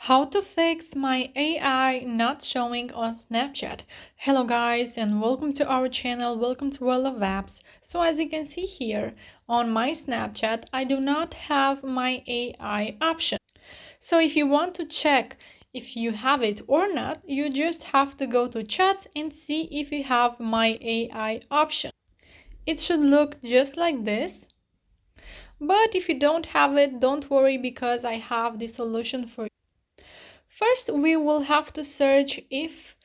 How to fix my AI not showing on Snapchat. Hello guys and welcome to our channel, welcome to World of Apps. So as you can see here on my Snapchat, I do not have my AI option. So if you want to check if you have it or not, you just have to go to chats and see if you have my AI option. It should look just like this. But if you don't have it, don't worry because I have the solution for you. First, we will have to search if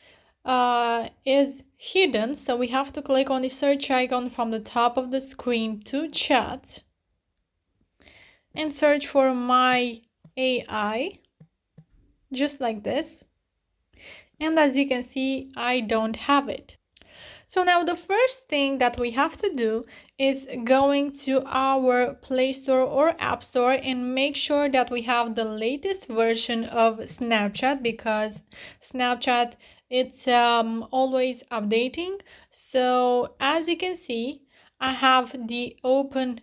is hidden. So we have to click on the search icon from the top of the screen to chat and search for my AI, just like this. And as you can see, I don't have it. So now the first thing that we have to do is going to our Play Store or App Store and make sure that we have the latest version of Snapchat, because Snapchat it's always updating. So as you can see, I have the open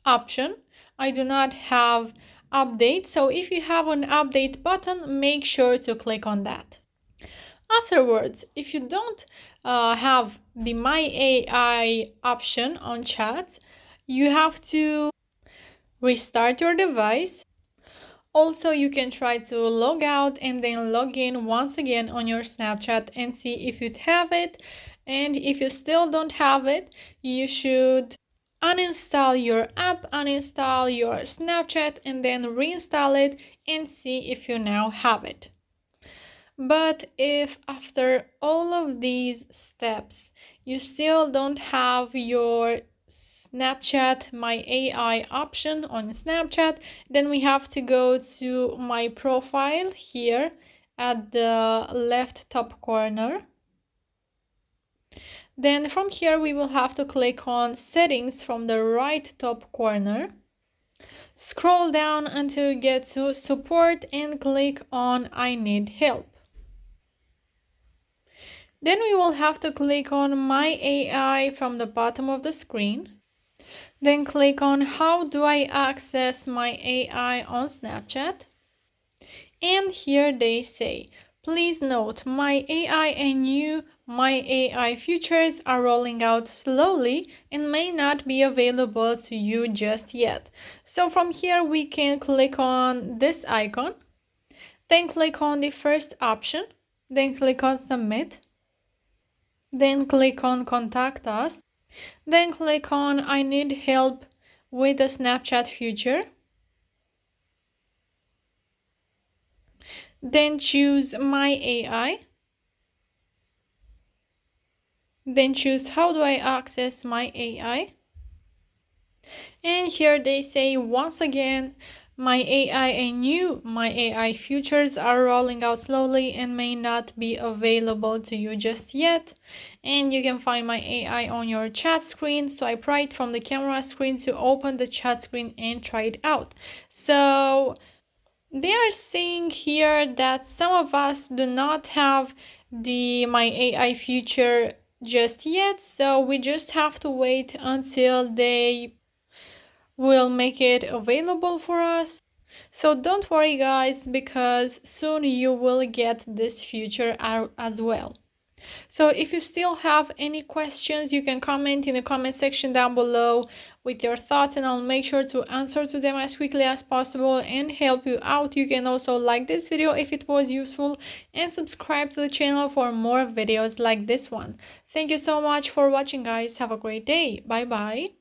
option. I do not have update. So if you have an update button, make sure to click on that. Afterwards, if you don't have the My AI option on chat, you have to restart your device. Also, you can try to log out and then log in once again on your Snapchat and see if you have it. And if you still don't have it, you should uninstall your app, uninstall your Snapchat, and then reinstall it and see if you now have it. But if after all of these steps you still don't have your Snapchat My AI option on Snapchat, then we have to go to my profile here at the left top corner. Then from here we will have to click on settings from the right top corner. Scroll down until you get to support and click on I need help. Then we will have to click on My AI from the bottom of the screen. Then click on How do I access my AI on Snapchat? And here they say, please note, my AI and new My AI features are rolling out slowly and may not be available to you just yet. So from here we can click on this icon, then click on the first option, then click on Submit. Then click on Contact Us. Then click on I need help with the Snapchat feature. Then choose My AI. Then choose How do I access my AI? And here they say once again, My AI and new My AI features are rolling out slowly and may not be available to you just yet. And you can find My AI on your chat screen. Swipe right from the camera screen to open the chat screen and try it out. So they are saying here that some of us do not have the My AI feature just yet. So we just have to wait until they will make it available for us. So don't worry guys, because soon you will get this feature as well. So if you still have any questions, you can comment in the comment section down below with your thoughts and I'll make sure to answer to them as quickly as possible and help you out. You can also like this video if it was useful and subscribe to the channel for more videos like this one. Thank you so much for watching guys. Have a great day. Bye bye.